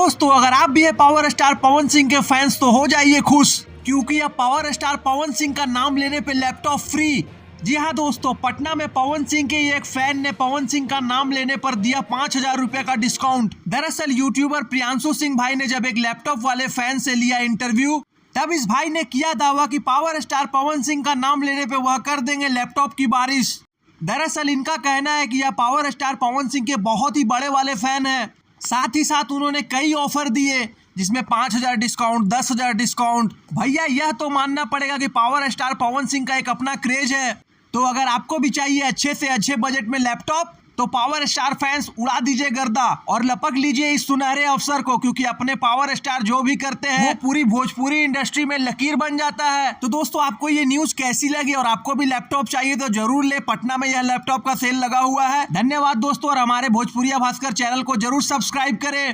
दोस्तों अगर आप भी है पावर स्टार पवन सिंह के फैंस तो हो जाइए खुश, क्योंकि अब पावर स्टार पवन सिंह का नाम लेने पे लैपटॉप फ्री। जी हाँ दोस्तों, पटना में पवन सिंह के एक फैन ने पवन सिंह का नाम लेने पर दिया 5,000 रुपए का डिस्काउंट। दरअसल यूट्यूबर प्रियांशु सिंह भाई ने जब एक लैपटॉप वाले फैन से लिया इंटरव्यू, तब इस भाई ने किया दावा कि पावर स्टार पवन सिंह का नाम लेने पे वह कर देंगे लैपटॉप की बारिश। दरअसल इनका कहना है कि यह पावर स्टार पवन सिंह के बहुत ही बड़े वाले फैन हैं। साथ ही साथ उन्होंने कई ऑफर दिए जिसमें 5,000 डिस्काउंट, 10,000 डिस्काउंट। भैया यह तो मानना पड़ेगा कि पावर स्टार पवन सिंह का एक अपना क्रेज है। तो अगर आपको भी चाहिए अच्छे से अच्छे बजट में लैपटॉप, तो पावर स्टार फैंस उड़ा दीजिए गर्दा और लपक लीजिए इस सुनहरे अवसर को, क्योंकि अपने पावर स्टार जो भी करते हैं वो पूरी भोजपुरी इंडस्ट्री में लकीर बन जाता है। तो दोस्तों आपको ये न्यूज कैसी लगी और आपको भी लैपटॉप चाहिए तो जरूर ले, पटना में यह लैपटॉप का सेल लगा हुआ है। धन्यवाद दोस्तों, और हमारे भोजपुरिया भास्कर चैनल को जरूर सब्सक्राइब करें।